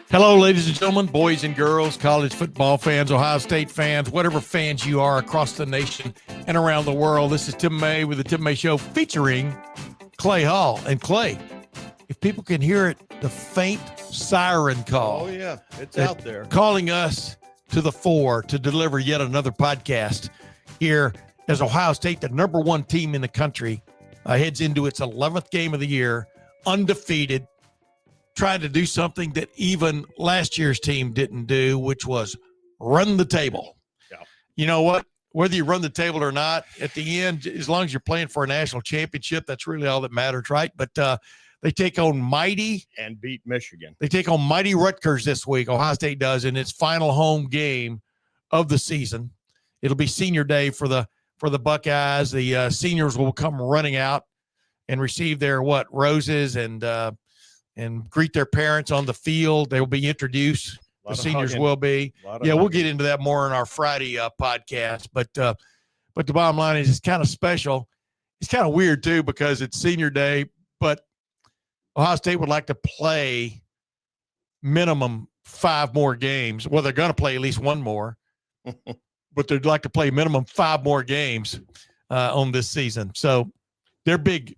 Hello, ladies and gentlemen, boys and girls, college football fans, Ohio State fans, whatever fans you are across the nation and around the world. This is Tim May with the Tim May Show featuring Clay Hall. And Clay, if people can hear it, the faint siren call. Oh, yeah, it's out there. Calling us to the fore to deliver yet another podcast here as Ohio State, the number one team in the country, heads into its 11th game of the year, undefeated, trying to do something that even last year's team didn't do, which was run the table. Yeah. You know what? Whether you run the table or not, at the end, as long as you're playing for a national championship, that's really all that matters, right? But they take on and beat Michigan. They take on mighty Rutgers this week. Ohio State does in its final home game of the season. It'll be senior day for the Buckeyes. The seniors will come running out and receive their roses and greet their parents on the field. They will be introduced. The seniors hugging. Will be. Yeah, we'll get into that more in our Friday podcast. But the bottom line is it's kind of special. It's kind of weird, too, because it's senior day, but Ohio State would like to play minimum 5 more games. Well, they're going to play at least one more, but they'd like to play minimum 5 more games on this season. So their big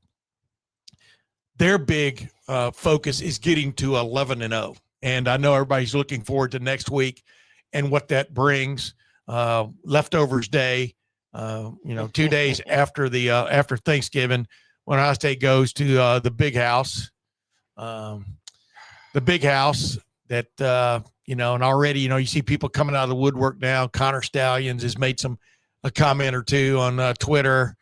focus is getting to 11-0. And I know everybody's looking forward to next week and what that brings. Leftovers day, 2 days after Thanksgiving, when Ohio State goes to the big house. The big house that, and already, you see people coming out of the woodwork now. Connor Stallions has made a comment or two on Twitter,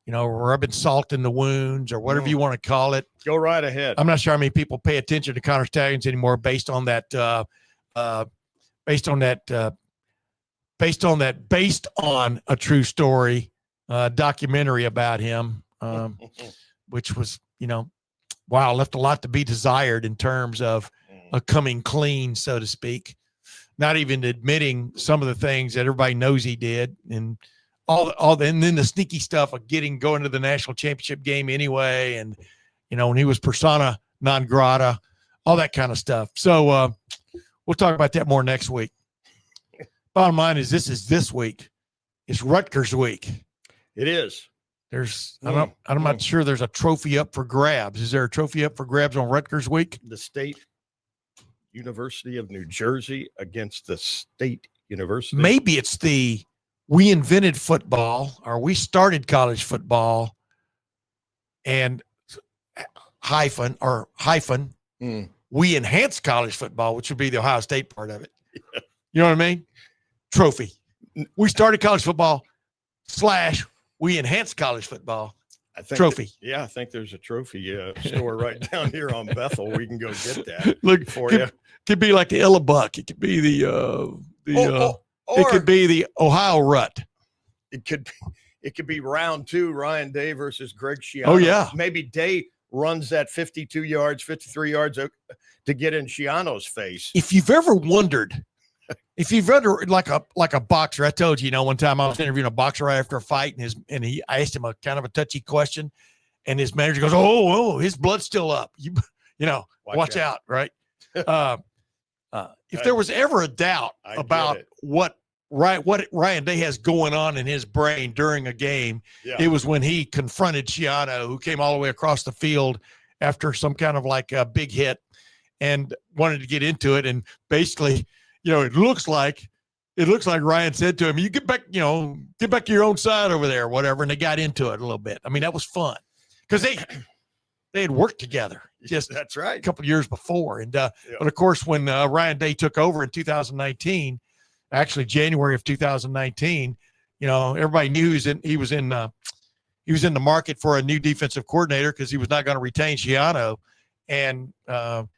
rubbing salt in the wounds or whatever you want to call it. Go right ahead. I'm not sure how many people pay attention to Connor Stallions anymore based on that based on a true story documentary about him, which was, left a lot to be desired in terms of coming clean, so to speak, not even admitting some of the things that everybody knows he did, and and then the sneaky stuff of going to the national championship game anyway. And, when he was persona non grata, all that kind of stuff. So we'll talk about that more next week. Bottom line is this week. It's Rutgers week. It is. I'm not sure there's a trophy up for grabs. Is there a trophy up for grabs on Rutgers week? The State University of New Jersey against the State University. Maybe it's we invented football, or we started college football, and hyphen, we enhanced college football, which would be the Ohio State part of it. Yeah. You know what I mean? Trophy. We started college football / we enhanced college football. Trophy. I think there's a trophy store right down here on Bethel. We can go get that. Look, for you. Could be like the Illabuck. It could be it could be the Ohio Rut. It could be round 2, Ryan Day versus Greg Schiano. Oh, yeah. Maybe Day runs that 52 yards, 53 yards to get in Schiano's face. If you've ever wondered, like a boxer, I told you, one time I was interviewing a boxer right after a fight, and I asked him a kind of a touchy question, and his manager goes, "Oh, his blood's still up. Watch out, right?" If there was ever a doubt about what Ryan Day has going on in his brain during a game, it was when he confronted Schiano, who came all the way across the field after some kind of like a big hit and wanted to get into it. And basically, it looks like Ryan said to him, "You get back to your own side over there," or whatever. And they got into it a little bit. I mean, that was fun because they had worked together. That's right. A couple of years before. And, but of course, when Ryan Day took over in 2019, actually January of 2019, everybody knew he was in the market for a new defensive coordinator because he was not going to retain Schiano. And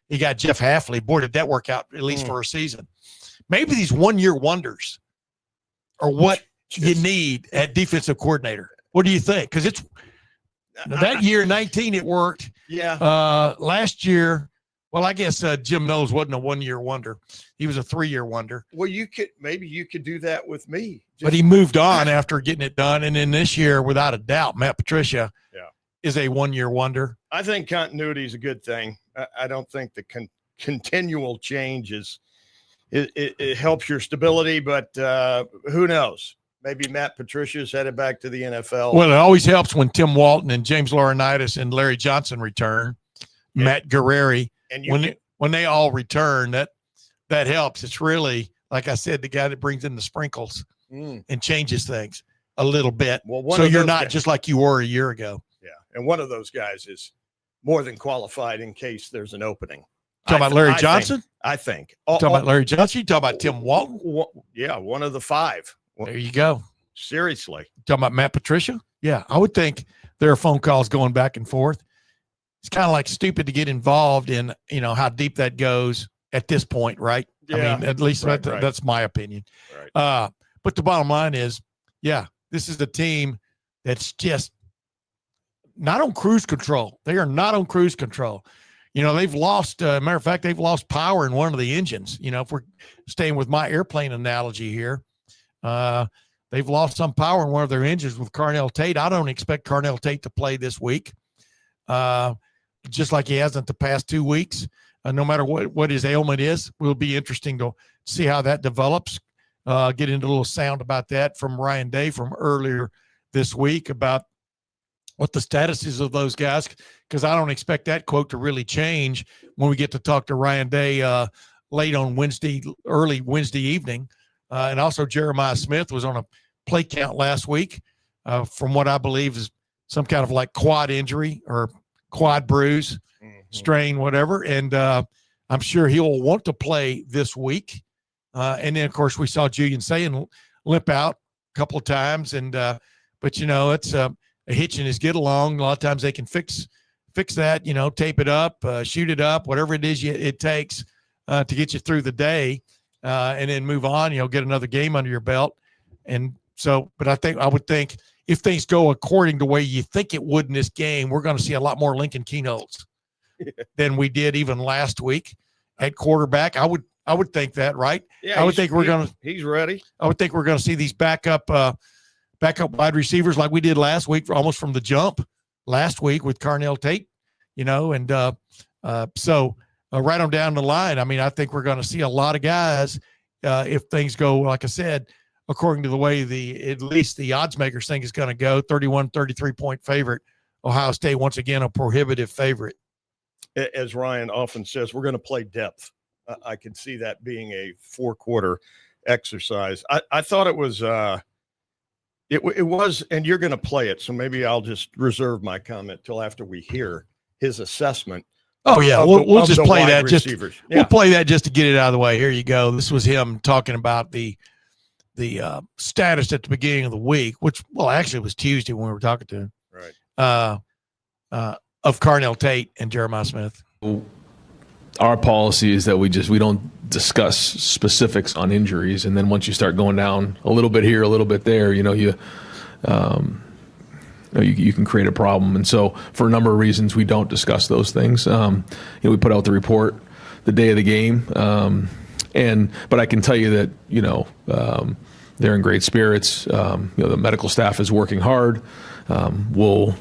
he got Jeff Hafley. Boy, did that work out, at least for a season. Maybe these one-year wonders are what you need at defensive coordinator. What do you think? Because it's that year, 19, it worked. Yeah. Last year, well, I guess Jim Knowles wasn't a one-year wonder. He was a 3-year wonder. Well, maybe you could do that with me. But he moved on after getting it done. And then this year, without a doubt, Matt Patricia is a one-year wonder. I think continuity is a good thing. I don't think the continual change it helps your stability, but who knows? Maybe Matt Patricia's headed back to the NFL. Well, it always helps when Tim Walton and James Laurinaitis and Larry Johnson return. Matt Guerrieri, and when they all return, that helps. It's really, like I said, the guy that brings in the sprinkles and changes things a little bit. Well, so you're not just like you were a year ago. Yeah, and one of those guys is more than qualified in case there's an opening. Talking about Larry Johnson? I think. Talking about Larry Johnson? You talking about Tim Walton? Yeah, one of the five. There you go. Seriously. Talking about Matt Patricia? Yeah, I would think there are phone calls going back and forth. It's kind of like stupid to get involved in, how deep that goes at this point, right? Yeah. I mean, at least that's my opinion. Right. But the bottom line is, yeah, this is the team that's just not on cruise control. They are not on cruise control. They've lost, matter of fact, they've lost power in one of the engines. If we're staying with my airplane analogy here, they've lost some power in one of their engines with Carnell Tate. I don't expect Carnell Tate to play this week, just like he hasn't the past 2 weeks. No matter what his ailment is, will be interesting to see how that develops. Get into a little sound about that from Ryan Day from earlier this week about what the status is of those guys, because I don't expect that quote to really change when we get to talk to Ryan Day late on early Wednesday evening. And also Jeremiah Smith was on a play count last week from what I believe is some kind of like quad injury or quad bruise, strain, whatever. And I'm sure he'll want to play this week. And then, of course, we saw Julian Sayin limp out a couple of times. And but, it's a hitch in his get along. A lot of times they can fix that, tape it up, shoot it up, whatever it is it takes to get you through the day and then move on, get another game under your belt. And so, but I would think if things go according to the way you think it would in this game, we're going to see a lot more Lincoln Keynotes than we did even last week at quarterback. I would think that, right? Yeah, I would think he's ready. I would think we're going to see these backup wide receivers like we did last week, almost from the jump last week with Carnell Tate, and so right on down the line. I mean, I think we're going to see a lot of guys if things go, like I said, according to the way at least the odds makers think is going to go. 33 point favorite. Ohio State, once again, a prohibitive favorite. As Ryan often says, we're going to play depth. I can see that being a 4-quarter exercise. I thought it was it was, and you're going to play it, so maybe I'll just reserve my comment till after we hear his assessment. Oh yeah, we'll just play that. We'll play that just to get it out of the way. Here you go. This was him talking about the status at the beginning of the week, which actually it was Tuesday when we were talking to him. Right. Of Carnell Tate and Jeremiah Smith. Our policy is that we don't discuss specifics on injuries, and then once you start going down a little bit here, a little bit there, you can create a problem. And so, for a number of reasons, we don't discuss those things. We put out the report the day of the game, but I can tell you that they're in great spirits. The medical staff is working hard. We'll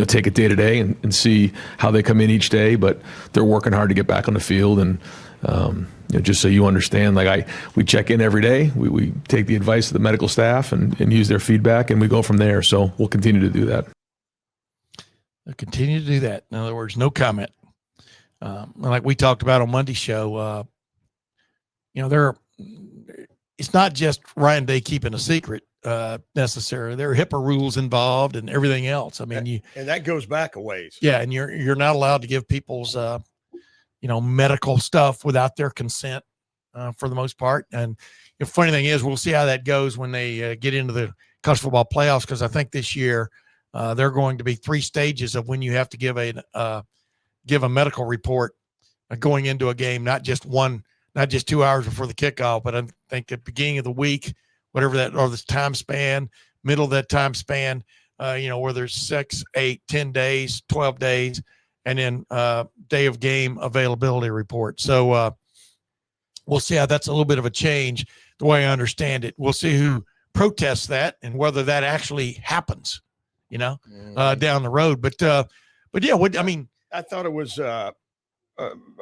take it day to day and see how they come in each day, but they're working hard to get back on the field. And just so you understand, we check in every day. We take the advice of the medical staff and use their feedback, and we go from there. So we'll continue to do that. They'll continue to do that. In other words, no comment. Like we talked about on Monday's show, it's not just Ryan Day keeping a secret necessarily. There are HIPAA rules involved and everything else. I mean, and that goes back a ways. Yeah, and you're not allowed to give people's medical stuff without their consent for the most part. And the funny thing is, we'll see how that goes when they get into the college football playoffs, because I think this year there are going to be 3 stages of when you have to give a medical report going into a game, not just 2 hours before the kickoff, but I think at the beginning of the week, whatever that, or this time span, middle of that time span, where there's 6, 8, 10 days, 12 days, and then day of game availability report. So we'll see how that's a little bit of a change, the way I understand it. We'll see who protests that and whether that actually happens, down the road. But yeah, I thought it was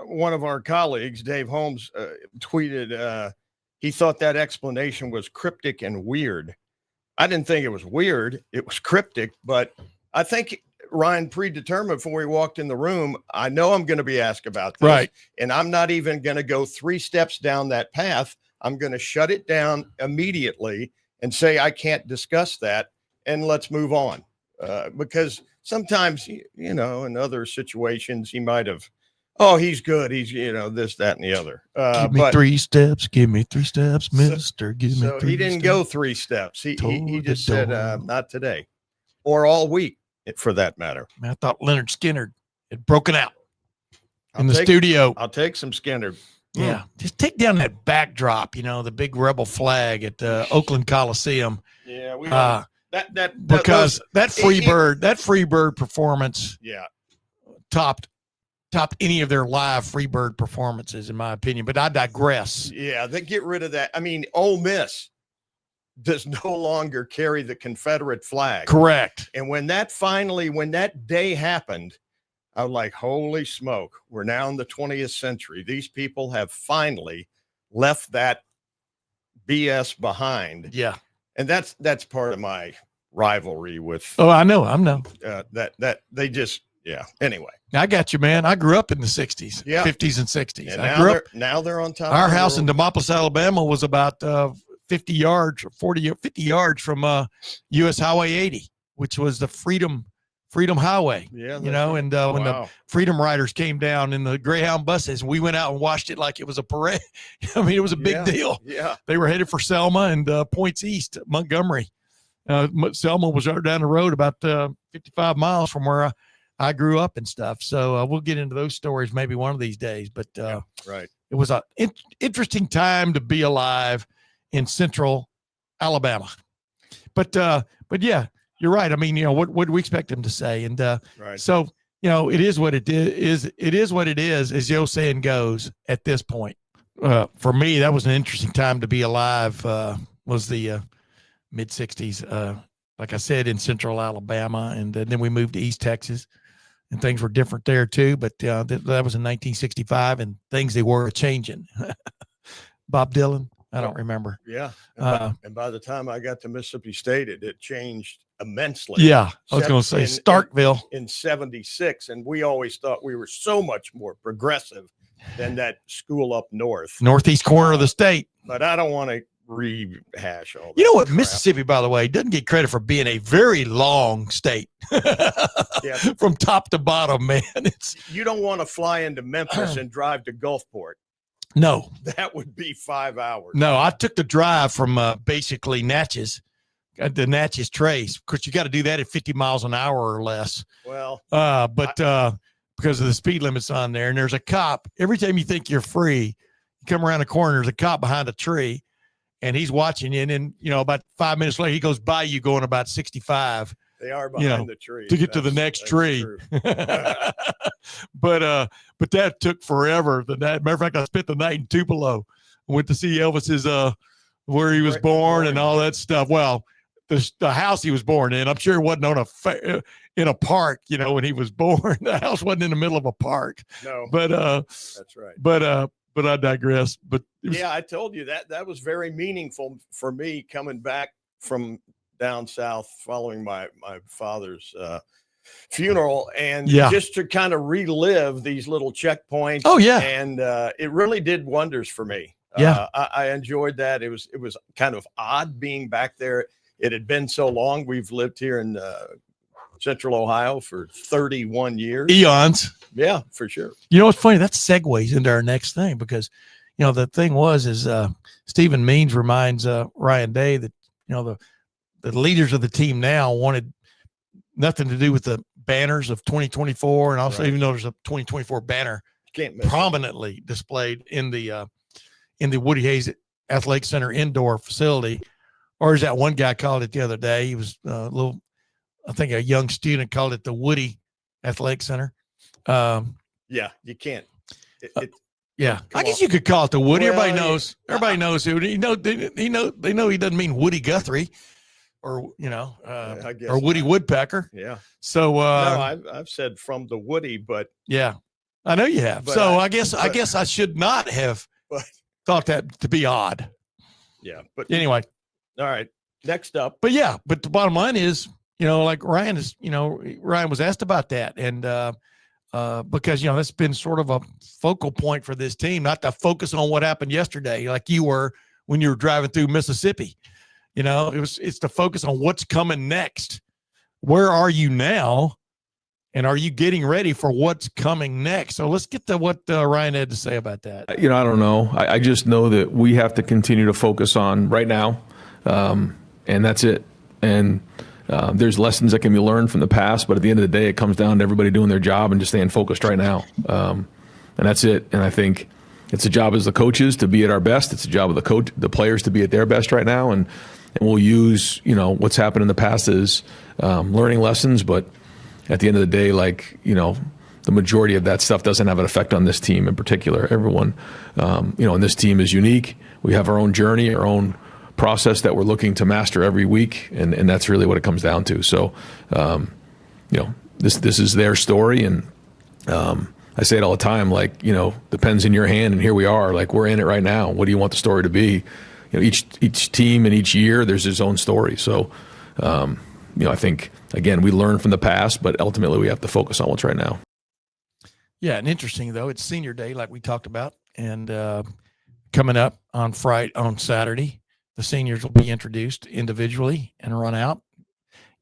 one of our colleagues, Dave Holmes, tweeted he thought that explanation was cryptic and weird. I didn't think it was weird. It was cryptic, but I think Ryan predetermined before we walked in the room. I know I'm going to be asked about this, Right. and I'm not even going to go 3 steps down that path. I'm going to shut it down immediately and say I can't discuss that, and let's move on. Because sometimes, in other situations, he might have, oh, he's good. He's, this, that, and the other. Give me 3 steps. Give me 3 steps, mister. Give me 3 steps. So he didn't go 3 steps. He just said, not today or all week for that matter. Man, I thought Leonard Skinner had broken out in the studio. I'll take some Skinner. Yeah. Just take down that backdrop, the big rebel flag at the Oakland Coliseum. Yeah. We because that Freebird performance topped any of their live Freebird performances, in my opinion, but I digress. Yeah, they get rid of that. I mean, Ole Miss does no longer carry the Confederate flag. Correct. And when that day happened, I was like, holy smoke, we're now in the 20th century. These people have finally left that BS behind. Yeah. And that's part of my rivalry with. Oh, I know. That they just, Anyway, I got you, man. I grew up in the 60s, 50s and 60s. And now they're on top. Our house in Demopolis, Alabama was about 50 yards from U.S. Highway 80, which was the Freedom Highway. Yeah. And when the Freedom Riders came down in the Greyhound buses, we went out and watched it like it was a parade. I mean, it was a big deal. Yeah. They were headed for Selma and Points East, Montgomery. Selma was right down the road about 55 miles from where I grew up and stuff. So we'll get into those stories maybe one of these days. But right. It was an interesting time to be alive in Central Alabama. But yeah, you're right. I mean, what do we expect him to say? And right. So, it is what it is. It is what it is, as the old saying goes at this point. For me, that was an interesting time to be alive, was the mid 60s. Like I said, in Central Alabama. And then we moved to East Texas and things were different there too. But that was in 1965 and things they were changing. Bob Dylan. I don't remember. Yeah. And by the time I got to Mississippi State, it changed immensely. Yeah. I was going to say Starkville in 76. And we always thought we were so much more progressive than that school up north. Northeast corner of the state. But I don't want to rehash all that. You know what? Crap. Mississippi, by the way, doesn't get credit for being a very long state. From top to bottom, man. You don't want to fly into Memphis and drive to Gulfport. No. That would be 5 hours. No, I took the drive from basically Natchez, the Natchez Trace, because you got to do that at 50 miles an hour or less. Well, because of the speed limits on there, and there's a cop. Every time you think you're free, you come around the corner, there's a cop behind a tree, and he's watching you. And then, about 5 minutes later, he goes by you going about 65. They are behind the tree to get to the next tree. But that took forever. Matter of fact, I spent the night in Tupelo. Went to see Elvis's where he was born and all that stuff. Well, the house he was born in, I'm sure it wasn't on in a park, when he was born. The house wasn't in the middle of a park. No. But that's right. But I digress. But I told you that was very meaningful for me coming back from down south following my father's funeral, and just to kind of relive these little checkpoints. Oh yeah. And it really did wonders for me. Yeah. I enjoyed that. It was kind of odd being back there. It had been so long. We've lived here in Central Ohio for 31 years. Eons. Yeah, for sure. You know what's funny? That segues into our next thing, because the thing is Stephen Means reminds Ryan Day that the leaders of the team now wanted nothing to do with the banners of 2024, and also even though there's a 2024 banner prominently displayed in the Woody Hayes Athletic Center indoor facility, or as that one guy called it the other day, he was I think a young student called it the Woody Athletic Center. Yeah, you can't. Yeah, I guess you could call it the Woody. Well, everybody knows. Everybody knows who. They know he doesn't mean Woody Guthrie, or or Woody Woodpecker. Yeah. So no, I've said from the Woody, but yeah, I know you have. But So I guess I should not have But thought that to be odd. yeah. But Anyway, all right. Next up. but the bottom line is, like Ryan was asked about that. And because, that's been sort of a focal point for this team, not to focus on what happened yesterday, like you were when you were driving through Mississippi. It's to focus on what's coming next. Where are you now? And are you getting ready for what's coming next? So let's get to what Ryan had to say about that. I don't know. I just know that we have to continue to focus on right now, and that's it. And there's lessons that can be learned from the past, but at the end of the day, it comes down to everybody doing their job and just staying focused right now. And that's it. And I think it's a job as the coaches to be at our best. It's a job of the players to be at their best right now. And we'll use, what's happened in the past as learning lessons. But at the end of the day, the majority of that stuff doesn't have an effect on this team in particular. Everyone, and this team is unique. We have our own journey, our own process that we're looking to master every week. And that's really what it comes down to. So, this is their story. And I say it all the time, the pen's in your hand and here we are, we're in it right now. What do you want the story to be? Each team and each year, there's its own story. So, I think, again, we learn from the past, but ultimately we have to focus on what's right now. Yeah, and interesting, though, it's senior day like we talked about, and coming up on Saturday, the seniors will be introduced individually and run out.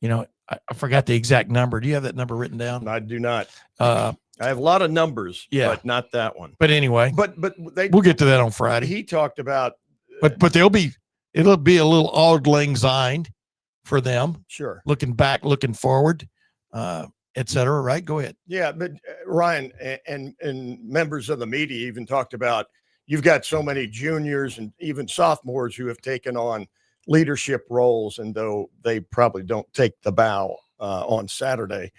I forgot the exact number. Do you have that number written down? I do not. I have a lot of numbers, but not that one. But anyway, we'll get to that on Friday. He talked about, but it'll be a little Auld Lang Syne for them. Sure. Looking back, looking forward, et cetera. Right. Go ahead. Yeah. But Ryan and members of the media even talked about, you've got so many juniors and even sophomores who have taken on leadership roles. And though they probably don't take the bow on Saturday,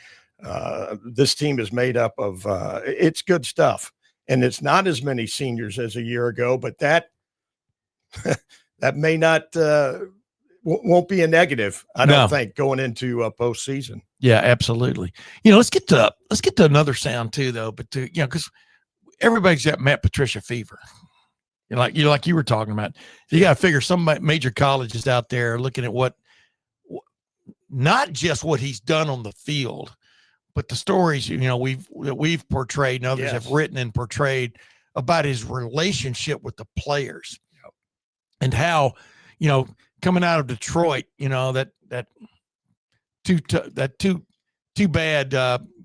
this team is made up of, it's good stuff. And it's not as many seniors as a year ago, but that may not, won't be a negative, I don't think, going into a postseason. Yeah, absolutely. Let's get to another sound too, though. But because everybody's got Matt Patricia fever. Like you were talking about, you got to figure some major colleges out there looking at what, not just what he's done on the field, but the stories we've portrayed and others have written and portrayed about his relationship with the players, and how coming out of Detroit, that too bad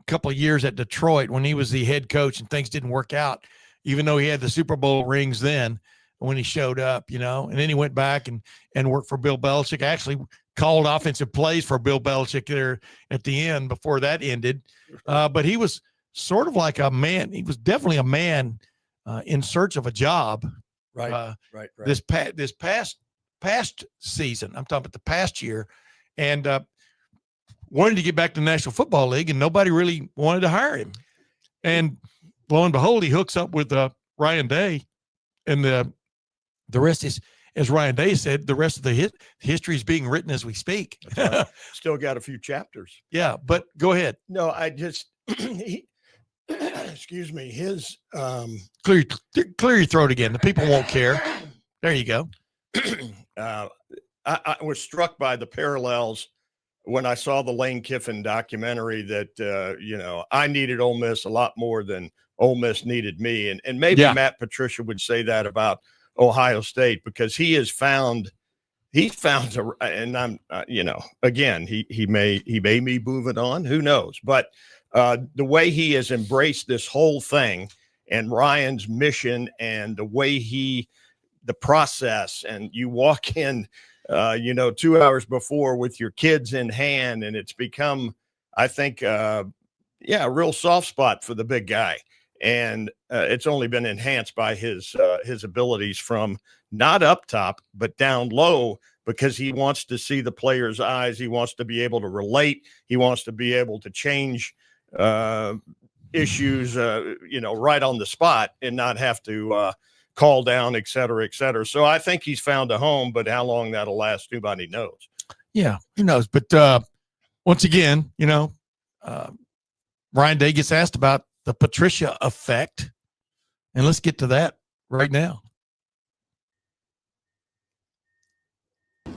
couple of years at Detroit when he was the head coach and things didn't work out, even though he had the Super Bowl rings then when he showed up, and then he went back and worked for Bill Belichick. Actually called offensive plays for Bill Belichick there at the end before that ended. But he was sort of like a man. He was definitely a man in search of a job. Right. This past season, I'm talking about the past year, and wanted to get back to the National Football League, and nobody really wanted to hire him. And lo and behold, he hooks up with Ryan Day, and the rest is, as Ryan Day said, the rest of the history is being written as we speak. Still got a few chapters. Yeah, but go ahead. No, I just excuse me. His clear your throat again. The people won't care. There you go. I was struck by the parallels when I saw the Lane Kiffin documentary that, I needed Ole Miss a lot more than Ole Miss needed me. And maybe Matt Patricia would say that about Ohio State, because he's found and I'm, again, he may be moving on, who knows, but the way he has embraced this whole thing and Ryan's mission and the way the process, and you walk in, 2 hours before with your kids in hand, and it's become, I think, a real soft spot for the big guy. And it's only been enhanced by his abilities from not up top, but down low, because he wants to see the player's eyes. He wants to be able to relate. He wants to be able to change issues, right on the spot and not have to call down, et cetera, et cetera. So I think he's found a home, but how long that'll last, nobody knows. Yeah, who knows? But once again, Ryan Day gets asked about the Patricia effect. And let's get to that right now.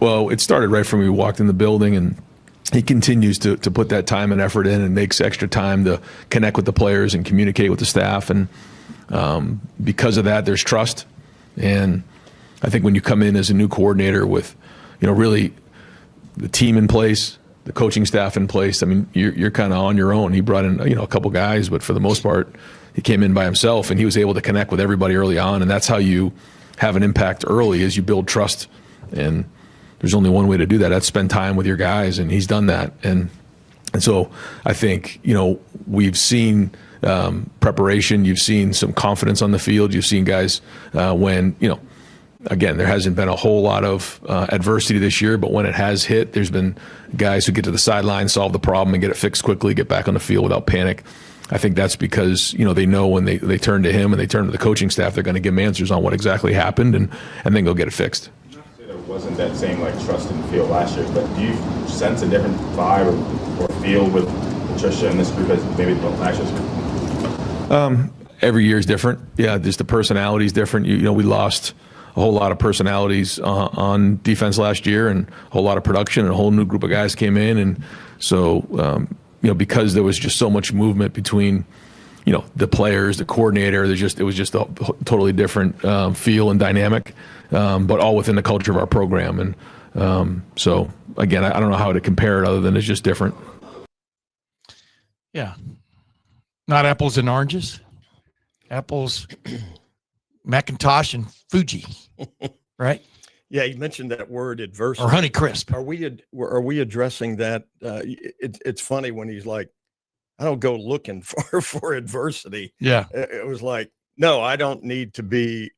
Well, it started right from when we walked in the building, and he continues to put that time and effort in and makes extra time to connect with the players and communicate with the staff. And because of that, there's trust. And I think when you come in as a new coordinator with, really the team in place, the coaching staff in place, I mean, you're kind of on your own. He brought in, a couple guys, but for the most part, he came in by himself, and he was able to connect with everybody early on. And that's how you have an impact early, is you build trust. And there's only one way to do that. That's spend time with your guys, and he's done that. And so I think, we've seen preparation. You've seen some confidence on the field. You've seen guys when, again, there hasn't been a whole lot of adversity this year, but when it has hit, there's been guys who get to the sideline, solve the problem, and get it fixed quickly, get back on the field without panic. I think that's because, they know when they turn to him and they turn to the coaching staff, they're going to give them answers on what exactly happened and then go get it fixed. There wasn't that same trust in the field last year, but do you sense a different vibe or feel with Patricia and this group as maybe last year's? Every year is different. Yeah, just the personality is different. We lost a whole lot of personalities on defense last year, and a whole lot of production, and a whole new group of guys came in, and so because there was just so much movement between the players, the coordinator, it was just a totally different feel and dynamic, but all within the culture of our program. And so again, I don't know how to compare it other than it's just different. Yeah, not apples and oranges. Apples, Macintosh and Fuji, right? Yeah, you mentioned that word adversity. Or Honeycrisp. Are we addressing that? It's funny when he's like, I don't go looking for adversity. Yeah. It was like, no, I don't need to be,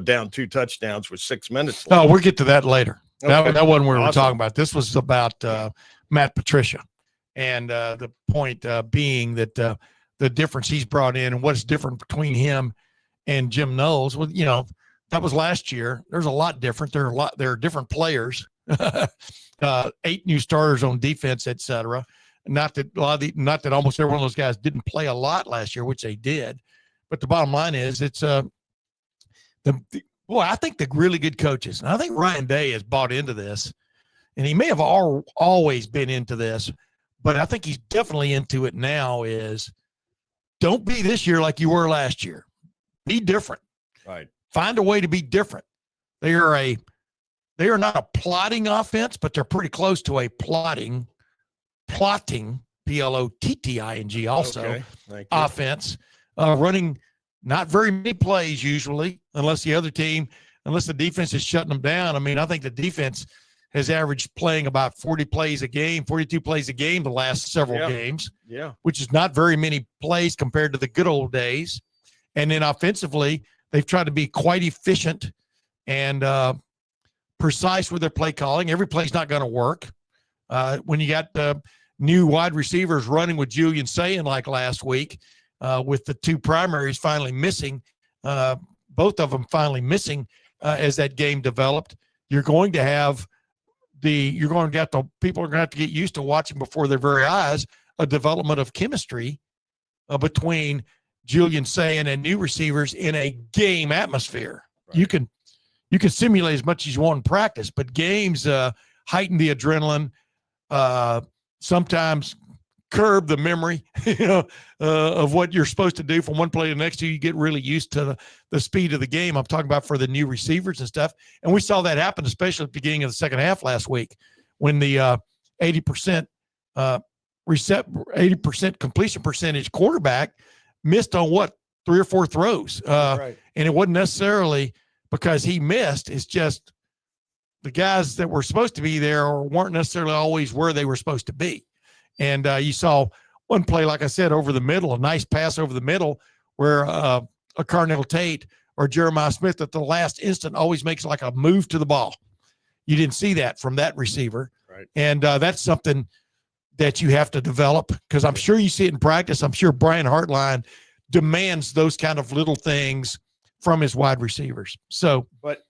down 2 touchdowns with 6 minutes left. Oh, we'll get to that later. Okay. That wasn't what we were Awesome. talking about. This was about Matt Patricia. And the point being that the difference he's brought in and what's different between him and Jim Knowles. Well, that was last year. There's a lot different. There are different players, 8 new starters on defense, et cetera. Not that almost every one of those guys didn't play a lot last year, which they did. But the bottom line is it's I think the really good coaches, and I think Ryan Day has bought into this, and he may have always been into this, but I think he's definitely into it now, is don't be this year like you were last year. Be different. Right. Find a way to be different. They are not a plotting offense, but they're pretty close to a plotting, Plotting also, offense, running not very many plays usually, unless the defense is shutting them down. I mean, I think the defense has averaged playing about 42 plays a game the last several games, which is not very many plays compared to the good old days. And then offensively, they've tried to be quite efficient and precise with their play calling. Every play's not going to work. When you got new wide receivers running with Julian Sayin like last week, with the 2 primaries finally missing, both of them finally missing as that game developed, people are going to have to get used to watching before their very eyes a development of chemistry between Julian Sayin and new receivers in a game atmosphere. Right. You can simulate as much as you want in practice, but games heighten the adrenaline, sometimes curb the memory, of what you're supposed to do from one play to the next. You get really used to the speed of the game. I'm talking about for the new receivers and stuff. And we saw that happen, especially at the beginning of the second half last week, when the 80% completion percentage quarterback missed on 3 or 4 throws. Right. And it wasn't necessarily because he missed. It's just the guys that were supposed to be there weren't necessarily always where they were supposed to be. And you saw one play, like I said, over the middle, a nice pass over the middle where a Carnell Tate or Jeremiah Smith at the last instant always makes like a move to the ball. You didn't see that from that receiver. Right. And that's something that you have to develop, because I'm sure you see it in practice. I'm sure Brian Hartline demands those kind of little things from his wide receivers. So, but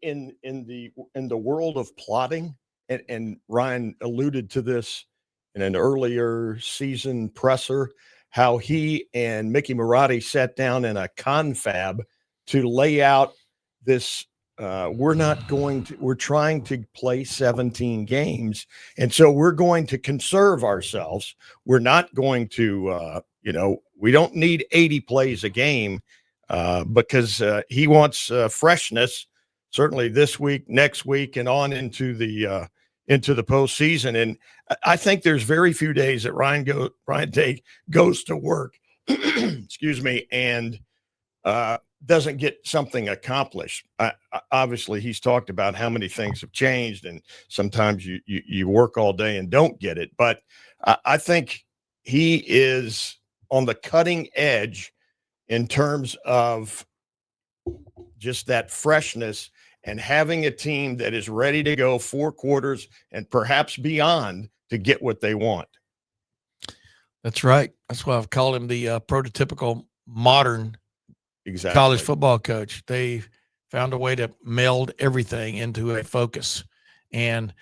in the world of plotting, and Ryan alluded to this in an earlier season presser, how he and Mickey Marotti sat down in a confab to lay out this. We're trying to play 17 games. And so we're going to conserve ourselves. We're not going to, we don't need 80 plays a game because he wants freshness, certainly this week, next week, and on into the postseason. And I think there's very few days that Ryan Day goes to work, excuse me, and doesn't get something accomplished. Obviously, he's talked about how many things have changed, and sometimes you work all day and don't get it. But I think he is on the cutting edge in terms of just that freshness and having a team that is ready to go 4 quarters and perhaps beyond to get what they want. That's right. That's why I've called him the prototypical modern college football coach. They found a way to meld everything into a focus. And,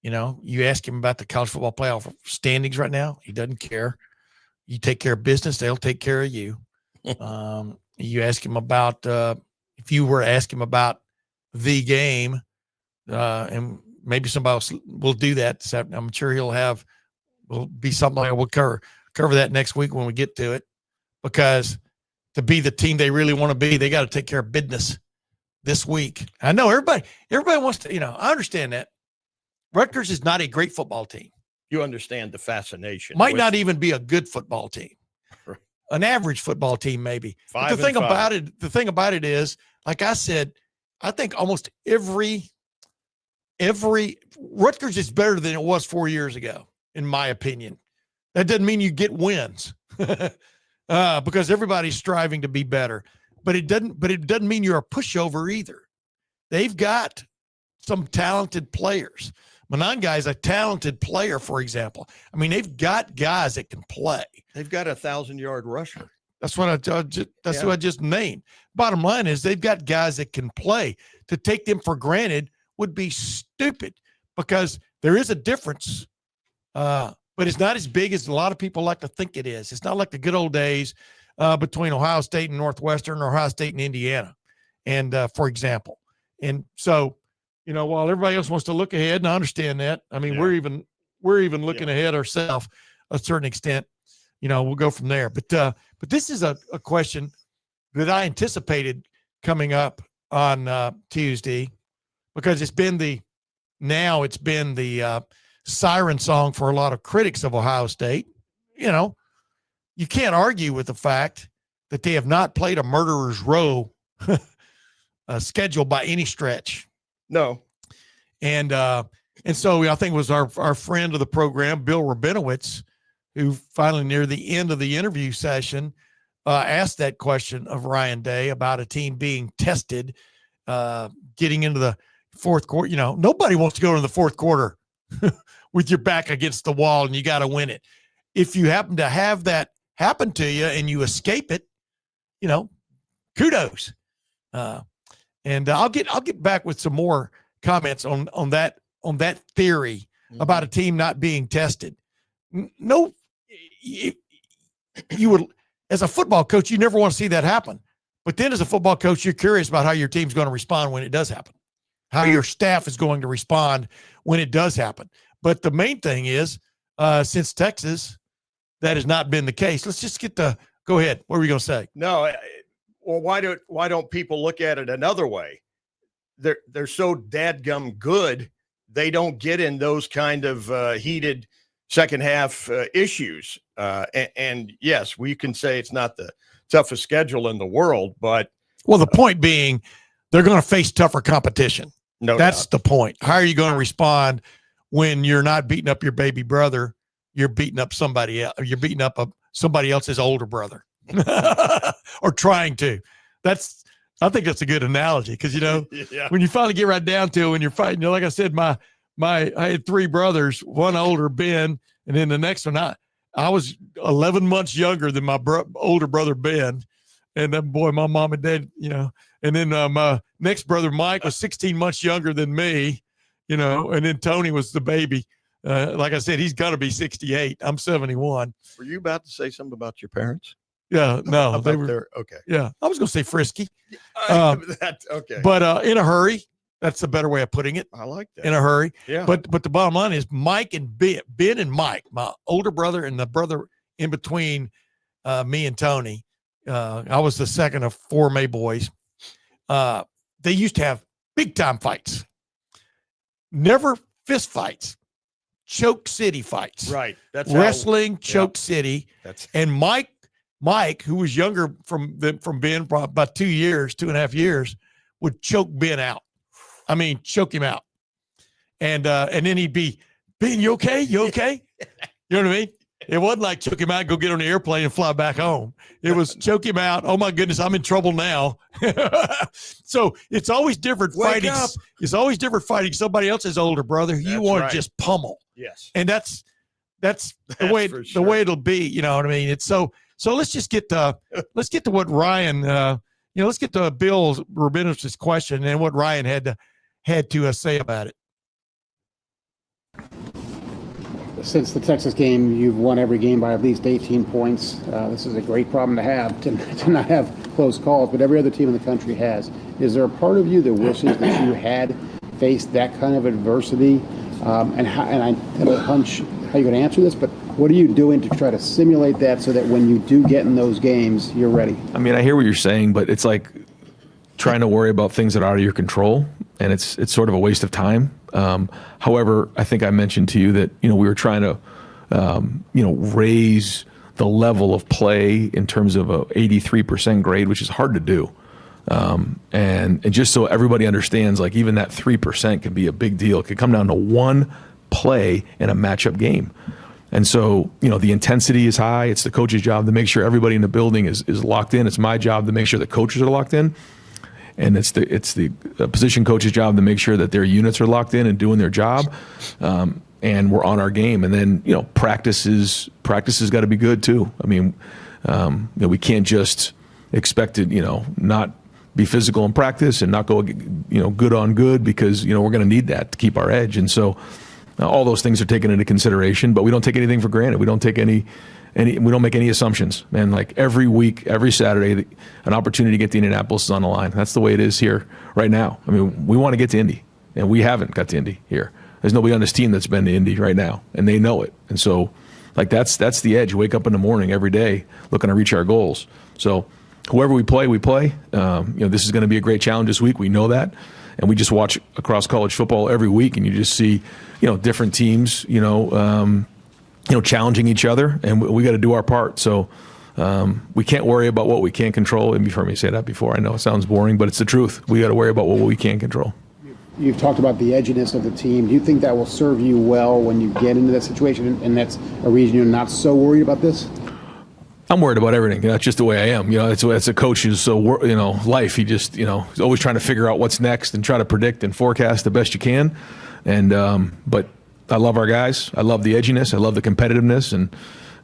you ask him about the college football playoff standings right now, he doesn't care. You take care of business, they'll take care of you. You ask him about, if you were to ask him about the game, and maybe somebody else will do that. So I'm sure will be something like we'll cover that next week when we get to it, because to be the team they really want to be, they got to take care of business this week. I know everybody wants to, I understand that. Rutgers is not a great football team. You understand the fascination. Might not even be a good football team. An average football team, maybe. But the thing about it is, like I said, I think almost every Rutgers is better than it was 4 years ago, in my opinion. That doesn't mean you get wins. Because everybody's striving to be better, but it doesn't mean you're a pushover either. They've got some talented players. Monangai is a talented player, for example. I mean, they've got guys that can play. They've got a 1,000-yard rusher. That's what who I just named. Bottom line is they've got guys that can play. To take them for granted would be stupid, because there is a difference. But it's not as big as a lot of people like to think it is. It's not like the good old days between Ohio State and Northwestern, or Ohio State and Indiana, and for example. And so, while everybody else wants to look ahead, and I understand that. I mean, we're even looking ahead ourselves a certain extent. We'll go from there. But this is a question that I anticipated coming up on Tuesday, because it's been the siren song for a lot of critics of Ohio State. You can't argue with the fact that they have not played a murderer's row schedule by any stretch. No. And so I think it was our friend of the program, Bill Rabinowitz, who finally near the end of the interview session asked that question of Ryan Day about a team being tested, getting into the fourth quarter. Nobody wants to go into the fourth quarter with your back against the wall and you got to win it. If you happen to have that happen to you and you escape it, kudos. And I'll get back with some more comments on that theory about a team not being tested. No, you would, as a football coach, you never want to see that happen. But then as a football coach, you're curious about how your team's going to respond when it does happen, how your staff is going to respond when it does happen. But the main thing is, since Texas, that has not been the case. Let's just go ahead. What were you going to say? No. Well, why don't people look at it another way? They're so dadgum good, they don't get in those kind of heated second half issues. And yes, we can say it's not the toughest schedule in the world, but the point being, they're going to face tougher competition. No, that's the point. How are you going to respond when you're not beating up your baby brother? You're beating up somebody else. You're beating up somebody else's older brother, or trying to. I think that's a good analogy, because when you finally get right down to it, when you're fighting, like I said, I had 3 brothers, one older, Ben, and then the next one I was 11 months younger than my older brother Ben, and then boy, my mom and dad, and then my next brother Mike was 16 months younger than me, and then Tony was the baby. Like I said, he's got to be 68. I'm 71. Were you about to say something about your parents? Yeah, no, they About were. their, okay. Yeah, I was going to say frisky, Okay. but in a hurry. That's the better way of putting it. I like that. In a hurry. Yeah. But the bottom line is Mike and Ben and Mike, my older brother and the brother in between me and Tony. I was the second of 4 May boys. They used to have big time fights. Never fist fights. Choke City fights. Right. That's wrestling, Choke City. That's And Mike, who was younger from Ben, about 2.5 years, would choke Ben out. I mean, choke him out. And then he'd be, Ben, you okay? You okay? You know what I mean? It wasn't like choke him out, go get on the airplane and fly back home. It was choke him out. Oh my goodness, I'm in trouble now. So it's always different fighting. It's always different fighting somebody else's older brother. You want to just pummel. Yes. And that's the way it'll be. You know what I mean? It's so let's just get to what Ryan. Let's get to Bill Rabinowitz' question and what Ryan had to say about it. Since the Texas game, you've won every game by at least 18 points. This is a great problem to have, to not have close calls, but every other team in the country has. Is there a part of you that wishes that you had faced that kind of adversity? And I have a hunch how you're going to answer this, but what are you doing to try to simulate that so that when you do get in those games, you're ready? I mean, I hear what you're saying, but it's like trying to worry about things that are out of your control, and it's sort of a waste of time. However, I think I mentioned to you that, we were trying to, raise the level of play in terms of a 83% grade, which is hard to do. And just so everybody understands, like even that 3% could be a big deal. It could come down to one play in a matchup game. And so, the intensity is high. It's the coach's job to make sure everybody in the building is locked in. It's my job to make sure the coaches are locked in. And it's the position coach's job to make sure that their units are locked in and doing their job. And we're on our game. And then, practice has got to be good too. I mean, we can't just expect to, not be physical in practice and not go, good on good, because, we're going to need that to keep our edge. And so all those things are taken into consideration, but we don't take anything for granted. We don't take we don't make any assumptions, man. Like every week, every Saturday, an opportunity to get to Indianapolis is on the line. That's the way it is here right now. I mean, we want to get to Indy, and we haven't got to Indy here. There's nobody on this team that's been to Indy right now, and they know it. And so, like that's the edge. Wake up in the morning every day looking to reach our goals. So, whoever we play, we play. This is going to be a great challenge this week. We know that, and we just watch across college football every week, and you just see, different teams, challenging each other, and we got to do our part. So we can't worry about what we can't control. And you've heard me say that before. I know it sounds boring, but it's the truth. We got to worry about what we can control. You've talked about the edginess of the team. Do you think that will serve you well when you get into that situation, and that's a reason you're not so worried about this? I'm worried about everything. That's just the way I am. It's a coach who's so, life. He just, he's always trying to figure out what's next and try to predict and forecast the best you can. And, but I love our guys. I love the edginess. I love the competitiveness. And,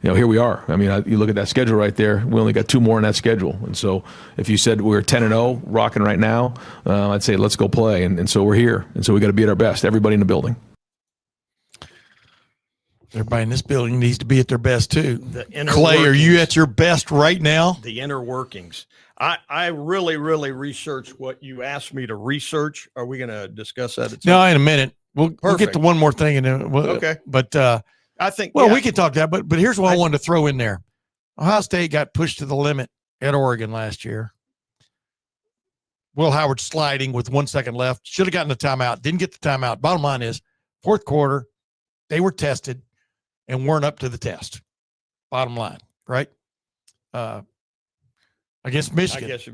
here we are. I mean, you look at that schedule right there. We only got 2 more in that schedule. And so if you said we're 10-0 rocking right now, I'd say let's go play. And so we're here. And so we got to be at our best. Everybody in the building. Everybody in this building needs to be at their best too. Clay, are you at your best right now? The inner workings. I really, really researched what you asked me to research. Are we going to discuss that? No, in a minute. We'll get to one more thing. And then okay. But I think, we can talk that. But here's what I wanted to throw in there. Ohio State got pushed to the limit at Oregon last year. Will Howard sliding with 1 second left. Should have gotten the timeout. Didn't get the timeout. Bottom line is, fourth quarter, they were tested and weren't up to the test. Bottom line, right? Against Michigan. I guess,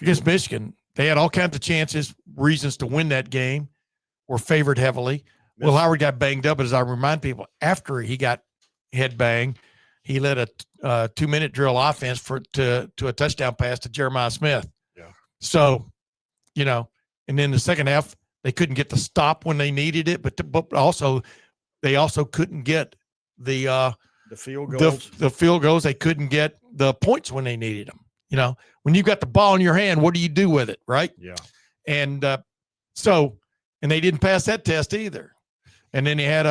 against Michigan. They had all kinds of chances, reasons to win that game, were favored heavily. Will Howard got banged up, but as I remind people, after he got head banged, he led a 2-minute drill offense to a touchdown pass to Jeremiah Smith. Yeah. So, and then the second half, they couldn't get the stop when they needed it, but also they also couldn't get the field goals. The field goals. They couldn't get the points when they needed them. When you got the ball in your hand, what do you do with it, right? Yeah. And and they didn't pass that test either. And then they had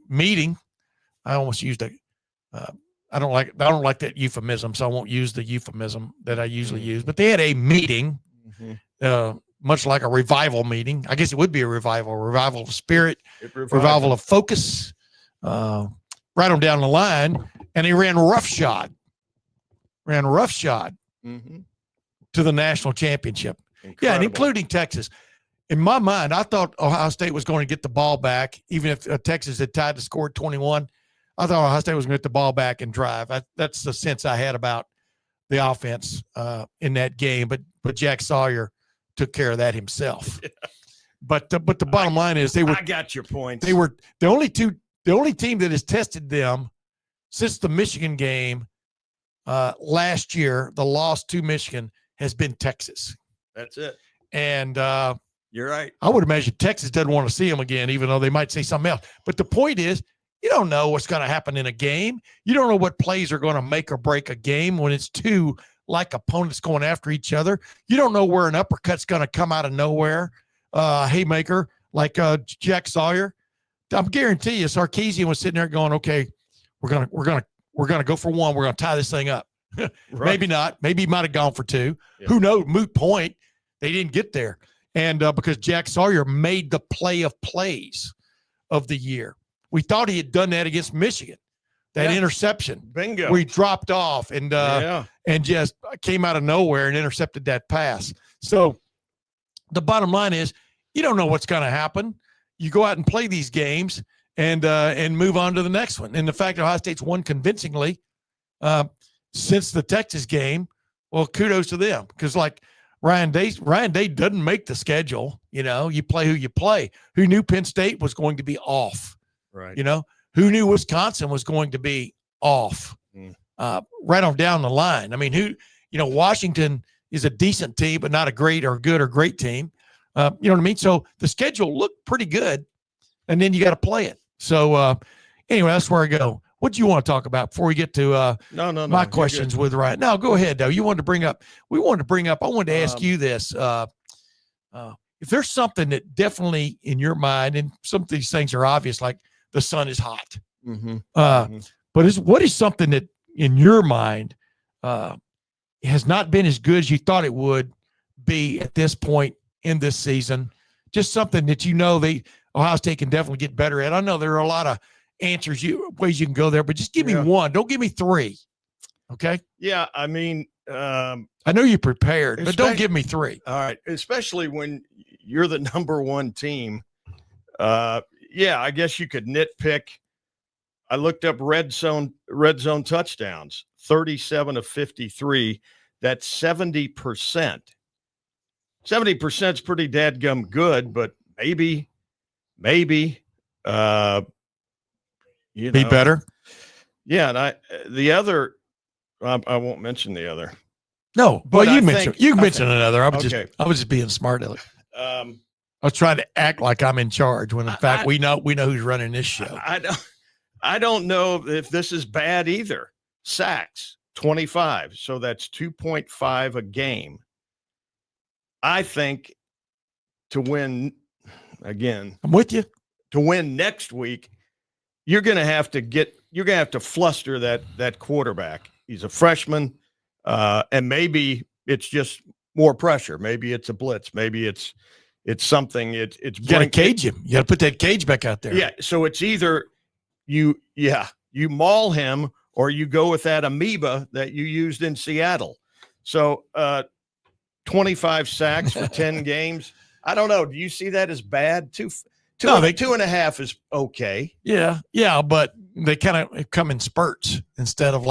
meeting. I almost used I don't like that euphemism, so I won't use the euphemism that I usually use. But they had a meeting, much like a revival meeting. I guess it would be a revival of spirit, revival of focus, right on down the line, and he ran roughshod to the national championship. Incredible. Yeah, and including Texas. In my mind, I thought Ohio State was going to get the ball back, even if Texas had tied the score at 21. I thought Ohio State was going to get the ball back and drive. That's the sense I had about the offense in that game. But Jack Sawyer took care of that himself. Yeah. But the bottom line is I got your point. They were the only team that has tested them since the Michigan game last year. The loss to Michigan has been Texas. That's it. And you're right. I would imagine Texas doesn't want to see them again, even though they might say something else. But the point is, you don't know what's going to happen in a game. You don't know what plays are going to make or break a game when it's two like opponents going after each other. You don't know where an uppercut's going to come out of nowhere, haymaker like Jack Sawyer. I'm guarantee you, Sarkisian was sitting there going, "Okay, we're gonna go for one. We're gonna tie this thing up." Right. Maybe not. Maybe he might have gone for two. Yeah. Who knows? Moot point. They didn't get there, and because Jack Sawyer made the play of plays of the year. We thought he had done that against Michigan, that interception. Bingo. Where he dropped off and just came out of nowhere and intercepted that pass. So the bottom line is, you don't know what's going to happen. You go out and play these games and move on to the next one. And the fact that Ohio State's won convincingly since the Texas game, well, kudos to them. Because like Ryan Day doesn't make the schedule. You know, you play who you play. Who knew Penn State was going to be off? Right. You know, who knew Wisconsin was going to be off right on down the line? I mean, Washington is a decent team, but not a great or good or great team. You know what I mean? So the schedule looked pretty good, and then you got to play it. So anyway, that's where I go. What do you want to talk about before we get to my questions with Ryan? No, go ahead, though. I wanted to ask you this. If there's something that definitely in your mind, and some of these things are obvious, like the sun is hot. But what is something that in your mind has not been as good as you thought it would be at this point in this season? Just something that Ohio State can definitely get better at. I know there are a lot of ways you can go there, but just give me one. Don't give me three. Okay? Yeah, I mean, I know you're prepared, but don't give me three. All right, especially when you're the number one team. I guess you could nitpick. I looked up red zone touchdowns, 37 of 53. That's 70%. 70% is pretty dadgum good, but maybe, be better. Yeah, and the other, I won't mention the other. No, but you mentioned another. I was just being smart. I was trying to act like I'm in charge when in fact we know who's running this show. I don't know if this is bad either. Sacks, 25. So that's 2.5 a game. I think to win again. I'm with you. To win next week, you're going to have to fluster that quarterback. He's a freshman. And maybe it's just more pressure. Maybe it's a blitz. Maybe it's something. You got to cage him. You got to put that cage back out there. Yeah. So it's either you maul him or you go with that amoeba that you used in Seattle. So 25 sacks for 10 games. I don't know. Do you see that as bad? 2.5 is okay. Yeah, but they kind of come in spurts instead of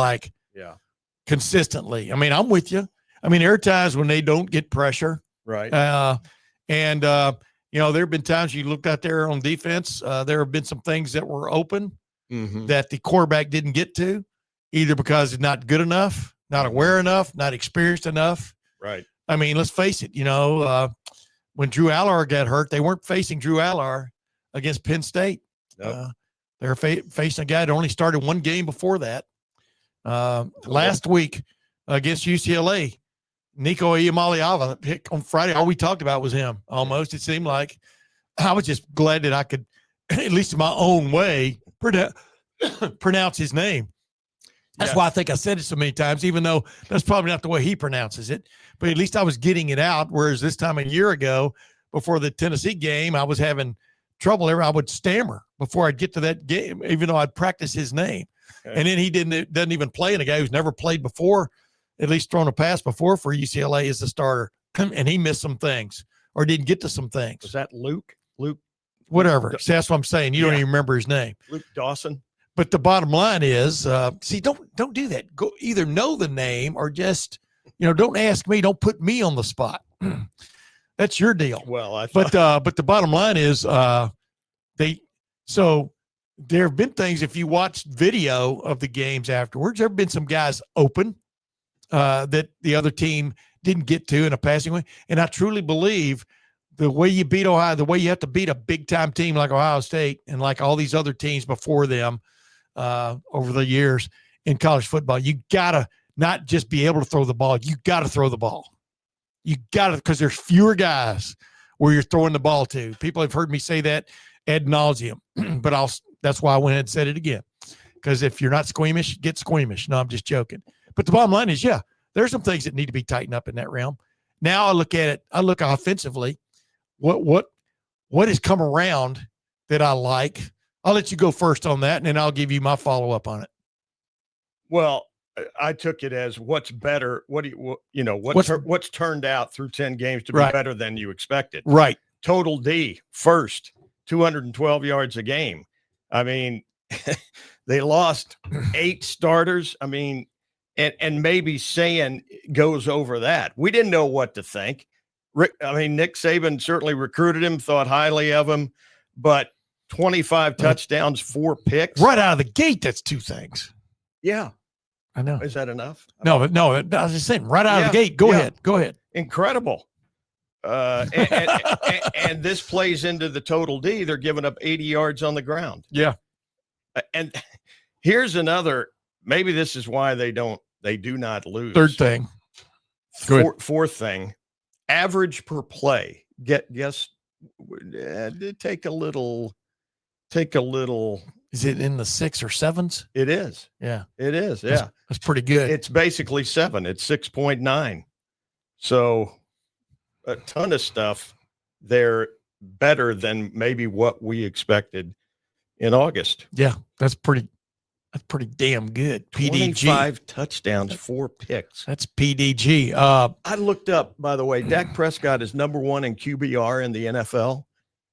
consistently. I mean, I'm with you. I mean, there are times when they don't get pressure. Right. And there have been times you looked out there on defense. There have been some things that were open that the quarterback didn't get to, either because it's not good enough, not aware enough, not experienced enough. Right. I mean, let's face it, when Drew Allar got hurt, they weren't facing Drew Allar against Penn State. Nope. They were facing a guy that only started one game before that. Last week against UCLA, Nico Iamaleava on Friday, all we talked about was him almost. It seemed like I was just glad that I could at least in my own way, pronounce his name. That's why I think I said it so many times, even though that's probably not the way he pronounces it. But at least I was getting it out. Whereas this time a year ago, before the Tennessee game, I was having trouble there. I would stammer before I'd get to that game, even though I'd practice his name. Okay. And then he doesn't even play, and a guy who's never played before, at least thrown a pass before for UCLA as the starter, and he missed some things or didn't get to some things. Was that Luke? Whatever. See, that's what I'm saying. You don't even remember his name. Luke Dawson. But the bottom line is, see, don't do that. Go either know the name or just, don't ask me. Don't put me on the spot. That's your deal. Well, but the bottom line is, so there have been things. If you watch video of the games afterwards, there have been some guys open that the other team didn't get to in a passing way. And I truly believe the way you beat Ohio, the way you have to beat a big time team like Ohio State and like all these other teams before them, over the years in college football, you gotta not just be able to throw the ball. You gotta throw the ball. You gotta, because there's fewer guys where you're throwing the ball to. People have heard me say that ad nauseum, but that's why I went ahead and said it again. Because if you're not squeamish, get squeamish. No, I'm just joking. But the bottom line is, there's some things that need to be tightened up in that realm. Now I look at it. I look offensively. What has come around that I like? I'll let you go first on that, and then I'll give you my follow-up on it. Well, I took it as what's better. What's turned out through 10 games to be better than you expected. Right. Total D, first, 212 yards a game. I mean, they lost 8 starters. I mean, and maybe Sayan goes over that. We didn't know what to think. Nick Saban certainly recruited him, thought highly of him, but 25 touchdowns, 4 picks. Right out of the gate, that's 2 things. Yeah. I know. Is that enough? No, I was just saying, right out of the gate. Go ahead. Incredible. And this plays into the total D. They're giving up 80 yards on the ground. Yeah. And here's another, maybe this is why they do not lose. Third thing. Fourth thing, average per play. Guess, take a little. Is it in the 6 or 7s? It is. Yeah. It is. Yeah. That's pretty good. It's basically 7. It's 6.9. So a ton of stuff. They're better than maybe what we expected in August. Yeah. That's pretty damn good. PDG. 25 touchdowns, 4 picks. That's PDG. I looked up, by the way, Dak Prescott is number 1 in QBR in the NFL.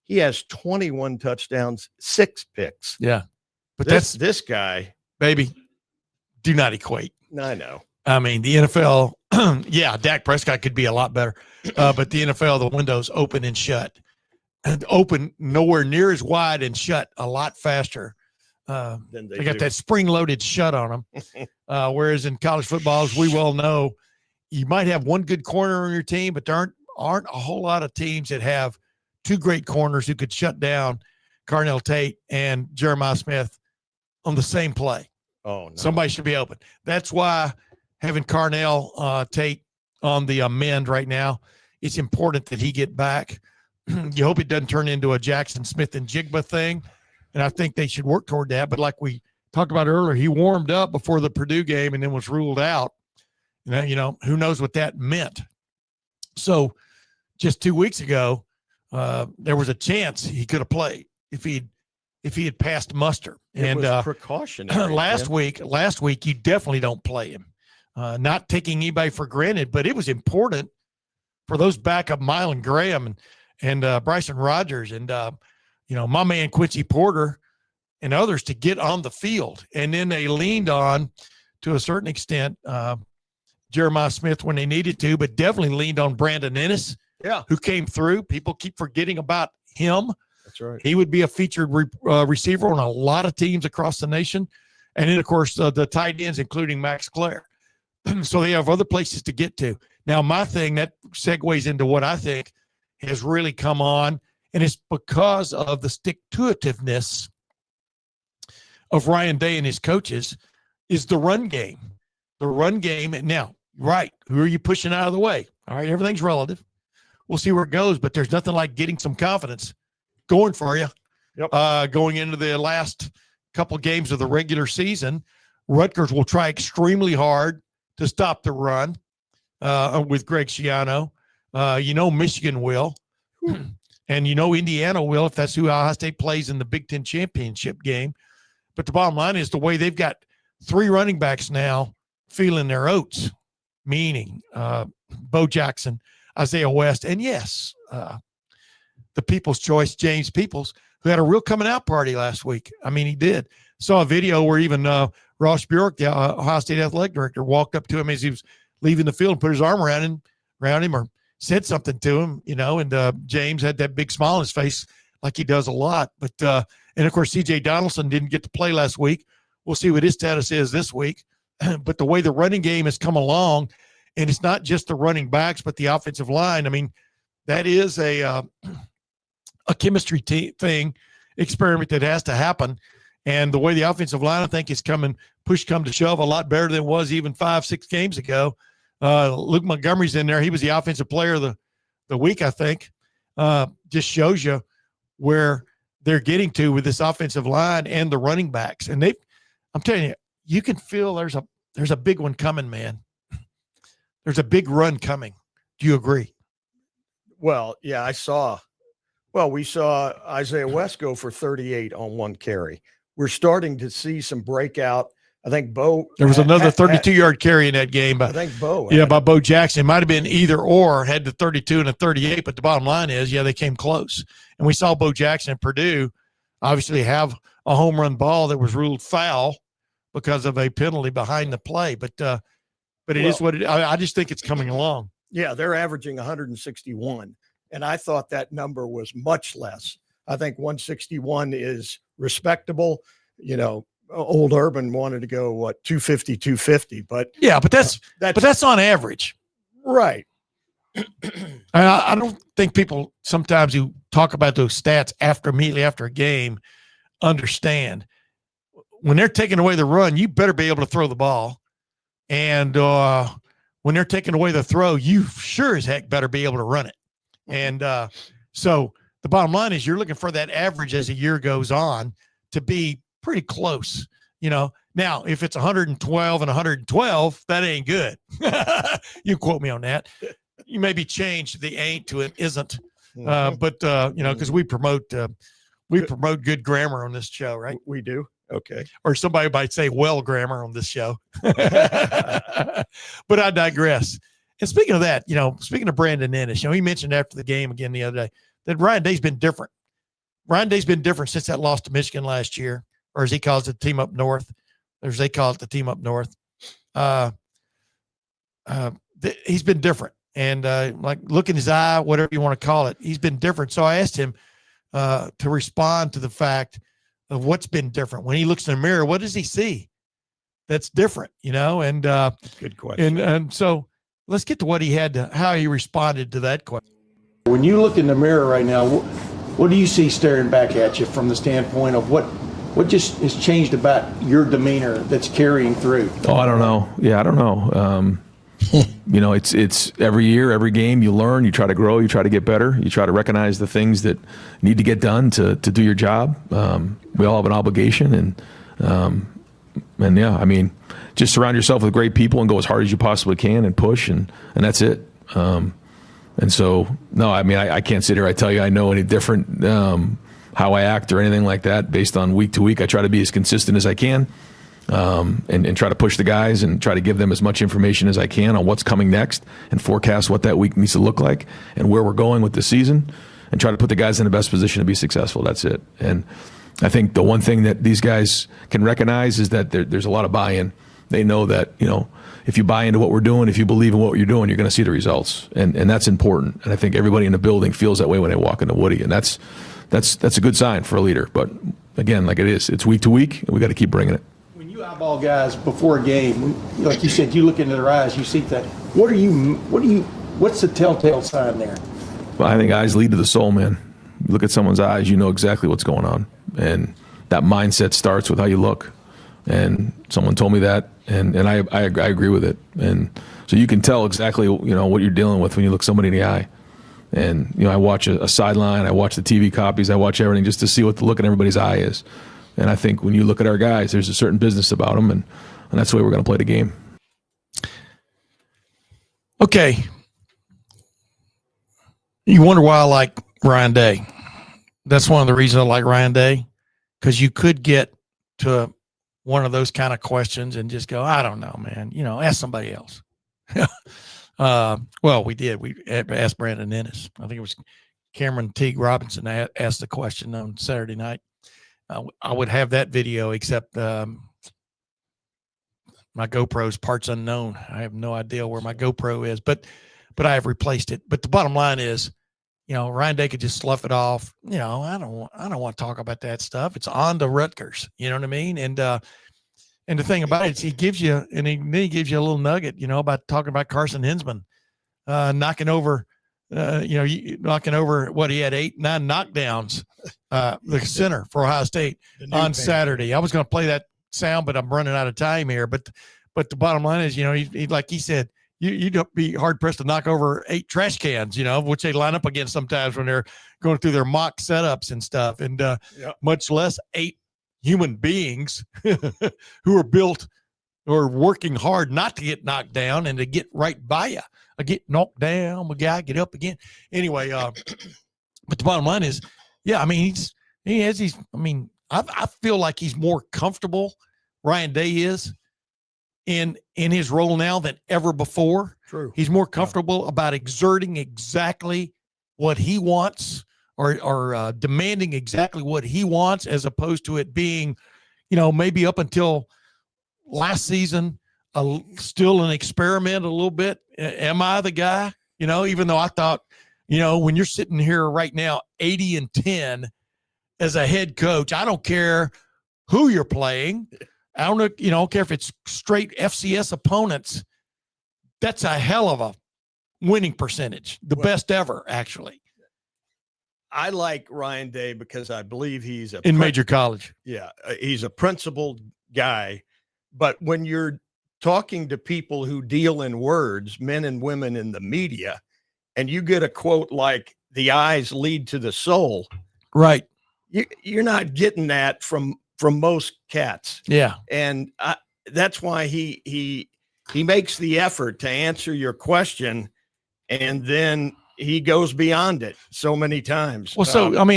He has 21 touchdowns, 6 picks. Yeah. But this guy. Baby, do not equate. I know. I mean, the NFL, Dak Prescott could be a lot better. But the NFL, the window's open and shut. And open nowhere near as wide and shut a lot faster. They got that spring-loaded shut on them. Whereas in college football, as we well know, you might have one good corner on your team, but there aren't a whole lot of teams that have 2 great corners who could shut down Carnell Tate and Jeremiah Smith on the same play. Oh, no. Somebody should be open. That's why having Carnell Tate on the mend right now, it's important that he get back. You hope it doesn't turn into a Jackson Smith and Jigba thing, and I think they should work toward that. But like we talked about earlier, he warmed up before the Purdue game and then was ruled out. Who knows what that meant. So just 2 weeks ago, there was a chance he could have played if he had passed muster. It was precautionary. Last week you definitely don't play him. Not taking anybody for granted, but it was important for those backup Mylan Graham and Bryson Rogers and my man Quincy Porter and others to get on the field. And then they leaned on, to a certain extent, Jeremiah Smith when they needed to, but definitely leaned on Brandon Ennis. Yeah, who came through. People keep forgetting about him. That's right. He would be a featured receiver on a lot of teams across the nation. And then, of course, the tight ends, including Max Clare. So they have other places to get to. Now, my thing, that segues into what I think has really come on, and it's because of the stick-to-itiveness of Ryan Day and his coaches, is the run game. The run game. And now, right, who are you pushing out of the way? All right, everything's relative. We'll see where it goes, but there's nothing like getting some confidence going for you going into the last couple games of the regular season. Rutgers will try extremely hard to stop the run with Greg Schiano. Michigan will. And Indiana will, if that's who Ohio State plays in the Big Ten championship game. But the bottom line is the way they've got 3 running backs now feeling their oats, meaning Bo Jackson, Isaiah West, and yes, the People's Choice, James Peoples, who had a real coming out party last week. I mean, he did. Saw a video where even Ross Bjork, the Ohio State athletic director, walked up to him as he was leaving the field and put his arm around him or said something to him, and James had that big smile on his face like he does a lot. But and of course, C.J. Donaldson didn't get to play last week. We'll see what his status is this week. But the way the running game has come along, and it's not just the running backs, but the offensive line. I mean, that is a chemistry experiment that has to happen. And the way the offensive line, I think, is coming, push come to shove, a lot better than it was even 5-6 games ago. Luke Montgomery's in there. He was the offensive player of the week, I think. Just shows you where they're getting to with this offensive line and the running backs. And I'm telling you, you can feel there's a big one coming, man. There's a big run coming. Do you agree? Well, yeah, we saw Isaiah West go for 38 on 1 carry. We're starting to see some breakout. I think Bo. There was another 32-yard carry in that game. I think Bo. By Bo Jackson. It might have been either or, had the 32 and a 38, but the bottom line is, they came close. And we saw Bo Jackson and Purdue obviously have a home run ball that was ruled foul because of a penalty behind the play. But it is what it is. I just think it's coming along. Yeah, they're averaging 161. And I thought that number was much less. I think 161 is respectable. Old Urban wanted to go 250, 250, but yeah, but that's on average, right? I don't think people sometimes who talk about those stats immediately after a game understand when they're taking away the run, you better be able to throw the ball, and when they're taking away the throw, you sure as heck better be able to run it. And so the bottom line is you're looking for that average as the year goes on to be pretty close. Now if it's 112 and 112, that ain't good. You quote me on that. You maybe change the ain't to an isn't. But because we promote good grammar on this show, right? We do. Okay. Or somebody might say well grammar on this show. But I digress. And speaking of that, speaking of Brandon Ennis, he mentioned after the game again the other day that Ryan Day's been different. Ryan Day's been different since that loss to Michigan last year, or as he calls it, the team up north, or as they call it, the team up north. He's been different. And like look in his eye, whatever you want to call it, he's been different. So I asked him to respond to the fact of what's been different. When he looks in the mirror, what does he see that's different, And good question. And so let's get to what he had how he responded to that question. When you look in the mirror right now, what do you see staring back at you from the standpoint of what just has changed about your demeanor that's carrying through? Oh, I don't know. Yeah, I don't know. It's every year, every game you learn, you try to grow, you try to get better, you try to recognize the things that need to get done to do your job. We all have an obligation, and yeah, just surround yourself with great people and go as hard as you possibly can and push, and that's it. And so, no, I can't sit here. I tell you, I know any different how I act or anything like that based on week to week. I try to be as consistent as I can. And try to push the guys and try to give them as much information as I can on what's coming next and forecast what that week needs to look like and where we're going with the season and try to put the guys in the best position to be successful. That's it. And I think the one thing that these guys can recognize is that there's a lot of buy-in. They know that, if you buy into what we're doing, if you believe in what you're doing, you're going to see the results. And that's important. And I think everybody in the building feels that way when they walk into Woody. And that's a good sign for a leader. But again, like it's week to week, and we got to keep bringing it. You eyeball guys before a game, like you said, you look into their eyes, you see that. What's the telltale sign there? Well, I think eyes lead to the soul, man. You look at someone's eyes, you know exactly what's going on. And that mindset starts with how you look. And someone told me that, and I agree with it. And so you can tell exactly, what you're dealing with when you look somebody in the eye. And, I watch a sideline, I watch the TV copies, I watch everything just to see what the look in everybody's eye is. And I think when you look at our guys, there's a certain business about them, and that's the way we're going to play the game. Okay. You wonder why I like Ryan Day. That's one of the reasons I like Ryan Day, because you could get to one of those kind of questions and just go, I don't know, man. Ask somebody else. Well, we did. We asked Brandon Ennis. I think it was Cameron Teague Robinson asked the question on Saturday night. I would have that video, except my GoPro's parts unknown. I have no idea where my GoPro is, but I have replaced it. But the bottom line is, Ryan Day could just slough it off. I don't want to talk about that stuff. It's on to Rutgers. You know what I mean? And the thing about it is he gives you, and he gives you a little nugget, about talking about Carson Hinsman, knocking over what he had 8-9 knockdowns, the center for Ohio State on Saturday. I was going to play that sound, but I'm running out of time here. But the bottom line is, he like he said, you'd be hard pressed to knock over 8 trash cans, which they line up against sometimes when they're going through their mock setups and stuff, and much less 8 human beings who are built or working hard not to get knocked down and to get right by you. I get knocked down, my guy, get up again. Anyway, but the bottom line is, I feel like he's more comfortable, Ryan Day is, in his role now than ever before. True. He's more comfortable about exerting exactly what he wants, or demanding exactly what he wants, as opposed to it being, maybe up until last season, still an experiment a little bit. Am I the guy? Even though I thought, when you're sitting here right now, 80-10 as a head coach, I don't care who you're playing. I don't care if it's straight FCS opponents. That's a hell of a winning percentage, the best ever, actually. I like Ryan Day because I believe he's in major college. Yeah, he's a principled guy. But when you're talking to people who deal in words, men and women in the media, and you get a quote like "the eyes lead to the soul," right? You're not getting that from most cats. Yeah, and that's why he makes the effort to answer your question, and then he goes beyond it so many times. Well, so, I'm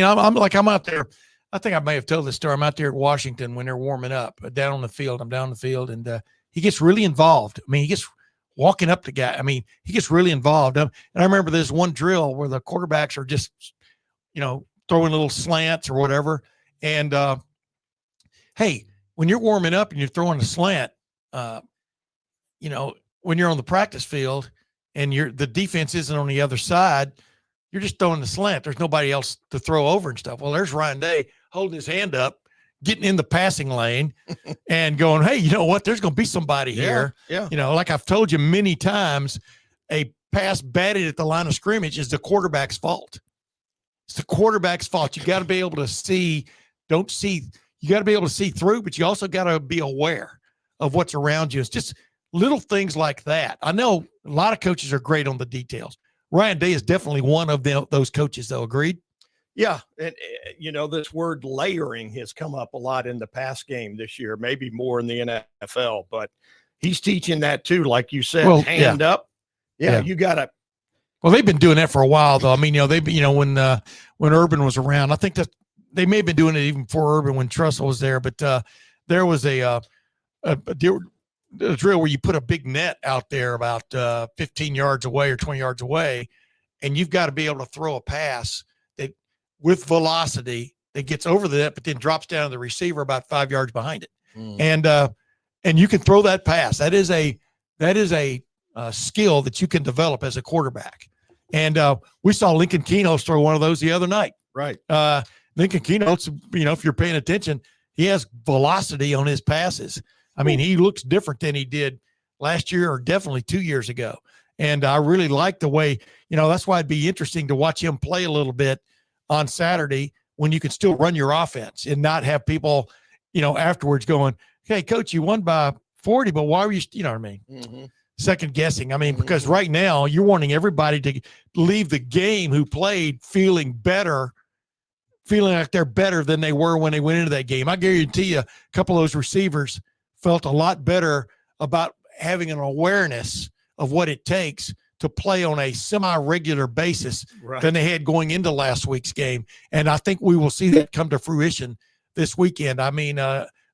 out there. I think I may have told this story. I'm out there at Washington when they're warming up down on the field. I'm down on the field, and he gets really involved. He gets walking up to guy. He gets really involved. And I remember there's one drill where the quarterbacks are just, throwing little slants or whatever. And, hey, when you're warming up and you're throwing a slant, when you're on the practice field, and the defense isn't on the other side, you're just throwing the slant. There's nobody else to throw over and stuff. Well, there's Ryan Day holding his hand up, getting in the passing lane and going, hey, you know what? There's going to be somebody here. Yeah. Like I've told you many times, a pass batted at the line of scrimmage is the quarterback's fault. It's the quarterback's fault. You got to be able to see, you got to be able to see through, but you also got to be aware of what's around you. It's just little things like that. I know a lot of coaches are great on the details. Ryan Day is definitely one of those coaches, though. Agreed? Yeah. And, this word layering has come up a lot in the pass game this year, maybe more in the NFL, but he's teaching that too. Like you said, hand up. Yeah. You got to. Well, they've been doing that for a while, though. When Urban was around, I think that they may have been doing it even before Urban, when Trussell was there, but there was a drill where you put a big net out there about 15 yards away or 20 yards away, and you've got to be able to throw a pass that with velocity that gets over the net, but then drops down to the receiver about 5 yards behind it. And you can throw that pass. That is a skill that you can develop as a quarterback. And we saw Lincoln Keno's throw one of those the other night. Right. Lincoln Keno's, if you're paying attention, he has velocity on his passes. He looks different than he did last year or definitely 2 years ago. And I really like the way, that's why it'd be interesting to watch him play a little bit on Saturday, when you can still run your offense and not have people, afterwards going, hey, coach, you won by 40, but why were you, you know what I mean? Mm-hmm. second guessing. I mean, because right now you're wanting everybody to leave the game who played feeling better, feeling like they're better than they were when they went into that game. I guarantee you a couple of those receivers felt a lot better about having an awareness of what it takes to play on a semi-regular basis than they had going into last week's game. And I think we will see that come to fruition this weekend. I mean,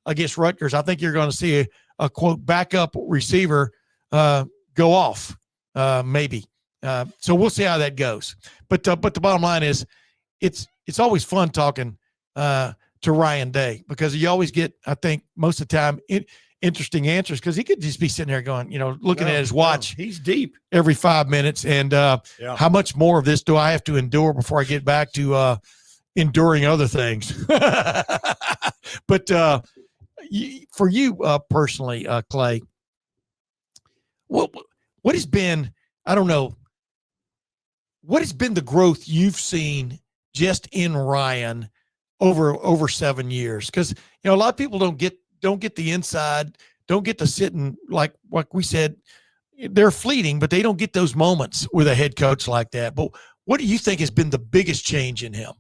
against Rutgers, I think you're going to see a quote backup receiver go off, maybe. So we'll see how that goes. But the bottom line is, it's always fun talking to Ryan Day, because you always get, I think, most of the time interesting answers, because he could just be sitting there going, looking at his watch. He's deep Every 5 minutes. And how much more of this do I have to endure before I get back to enduring other things? But for you personally, Clay, what has been, I don't know, what has been the growth you've seen just in Ryan over 7 years? Because a lot of people don't get the inside, don't get to sit and like we said, they're fleeting, but they don't get those moments with a head coach like that. But what do you think has been the biggest change in him?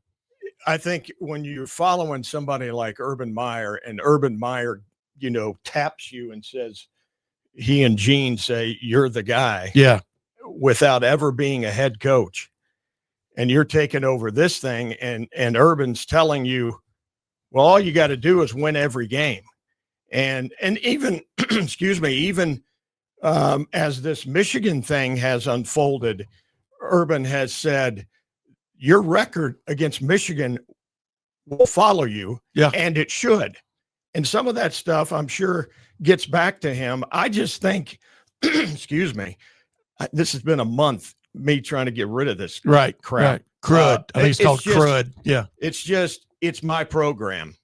I think when you're following somebody like Urban Meyer, and Urban Meyer, taps you and says, he and Gene say, you're the guy. Yeah. Without ever being a head coach. And you're taking over this thing, and Urban's telling you, well, all you got to do is win every game. And even, excuse me, even as this Michigan thing has unfolded, Urban has said, your record against Michigan will follow you. Yeah. And it should. And some of that stuff, I'm sure, gets back to him. I just think, excuse me, this has been a month, me trying to get rid of this crap. Right. Crud. I think it's called crud. Yeah. It's my program.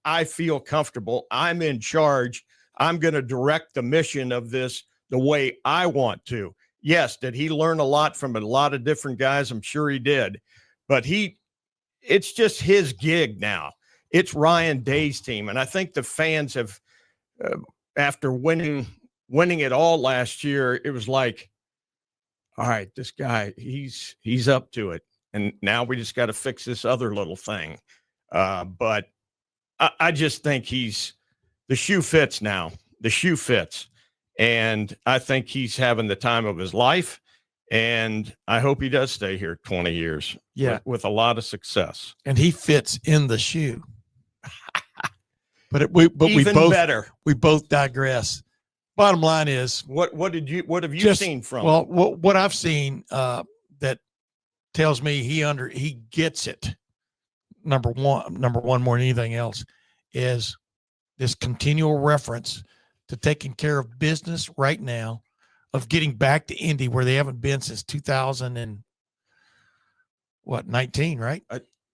I feel comfortable. I'm in charge. I'm going to direct the mission of this the way I want to. Yes. Did he learn a lot from a lot of different guys? I'm sure he did, but it's just his gig now. It's Ryan Day's team. And I think the fans have, after winning it all last year, it was like, all right, this guy, he's up to it. And now we just got to fix this other little thing. But I just think the shoe fits now. The shoe fits. And I think he's having the time of his life. And I hope he does stay here 20 years. Yeah. With a lot of success. And he fits in the shoe. But we both digress. Bottom line is, what have you seen from? Well, what I've seen that tells me he gets it. Number one more than anything else is this continual reference to taking care of business right now, of getting back to Indy, where they haven't been since 2019, right?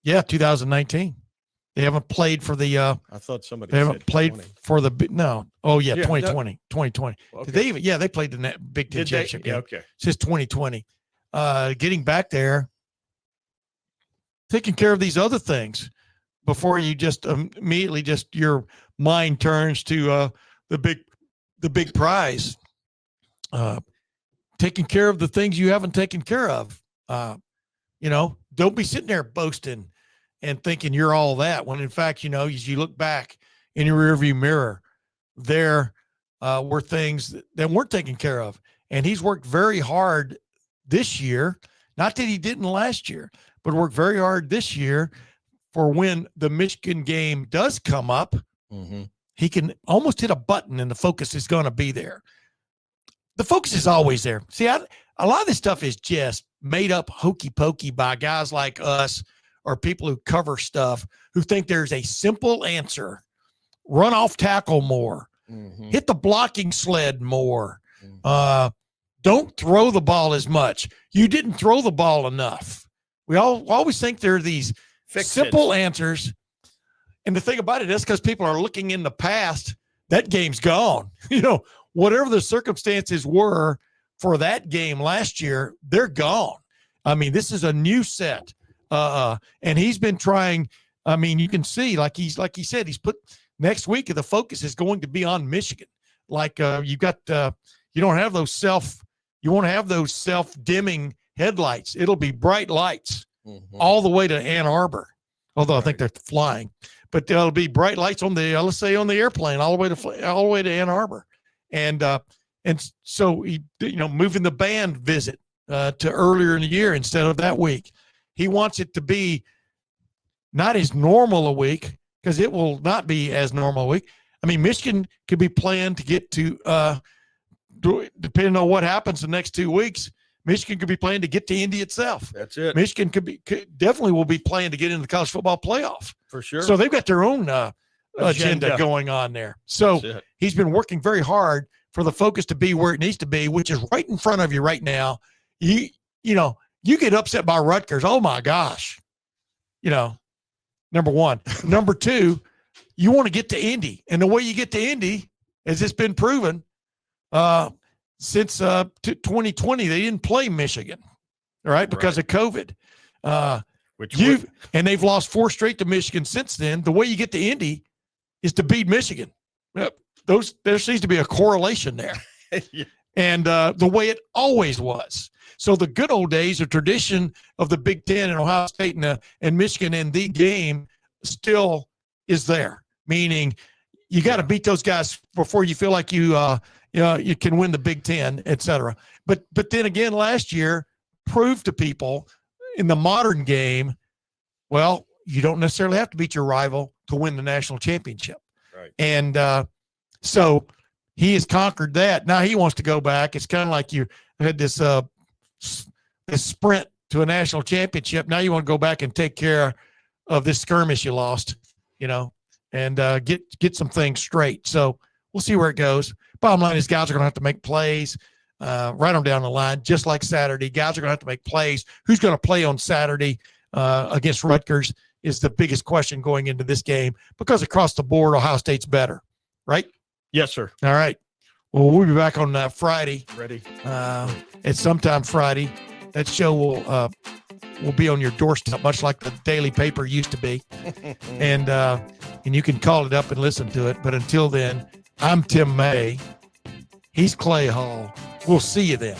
2019. They haven't played for the I thought somebody they haven't said played 20. for the no. Oh yeah, Yeah, 2020. Okay. Did they even? Yeah, they played the Big Ten Did they? championship game. Yeah, okay. Since 2020. Getting back there, taking care of these other things before you just immediately your mind turns to the big prize. Taking care of the things you haven't taken care of. Don't be sitting there boasting and thinking you're all that, when in fact, as you look back in your rearview mirror, there were things that weren't taken care of. And he's worked very hard this year, not that he didn't last year, but worked very hard this year for when the Michigan game does come up, he can almost hit a button and the focus is going to be there. The focus is always there. See, a lot of this stuff is just made up hokey pokey by guys like us, or people who cover stuff, who think there's a simple answer: run off tackle more, hit the blocking sled more, don't throw the ball as much. You didn't throw the ball enough. We always think there are these simple answers. And the thing about it is, because people are looking in the past, that game's gone. Whatever the circumstances were for that game last year, they're gone. I mean, this is a new set. And he's been trying. I mean, you can see, like he said, he's put next week, the focus is going to be on Michigan. Like you've got you won't have those self-dimming headlights. It'll be bright lights all the way to Ann Arbor, although I think they're flying. But there'll be bright lights on the, let's say, on the airplane all the way to Ann Arbor, and so he, moving the band visit to earlier in the year instead of that week. He wants it to be not as normal a week, because it will not be as normal a week. I mean, Michigan could be playing to get to, depending on what happens the next 2 weeks, Michigan could be playing to get to Indy itself. That's it. Michigan definitely will be playing to get into the college football playoff. For sure. So they've got their own agenda going on there. So he's been working very hard for the focus to be where it needs to be, which is right in front of you right now. You get upset by Rutgers. Oh my gosh. Number one. Number two, you want to get to Indy. And the way you get to Indy, as it's been proven, since 2020, they didn't play Michigan, all right, because of COVID. And they've lost 4 straight to Michigan since then. The way you get to Indy is to beat Michigan. There seems to be a correlation there. Yeah. And the way it always was. So the good old days, the tradition of the Big Ten and Ohio State and Michigan in the game still is there, meaning you got to beat those guys before you feel like you can win the Big Ten, et cetera. But then again, last year proved to people in the modern game, well, you don't necessarily have to beat your rival to win the national championship. Right. And so he has conquered that. Now he wants to go back. It's kind of like you had this sprint to a national championship. Now you want to go back and take care of this skirmish you lost, and get some things straight. So we'll see where it goes. Bottom line is guys are going to have to make plays, write them down the line, just like Saturday. Guys are going to have to make plays. Who's going to play on Saturday against Rutgers is the biggest question going into this game, because across the board, Ohio State's better, right? Yes, sir. All right. Well, we'll be back on Friday. Ready. At sometime Friday. That show will be on your doorstep, much like the daily paper used to be. And you can call it up and listen to it. But until then, I'm Tim May. He's Clay Hall. We'll see you then.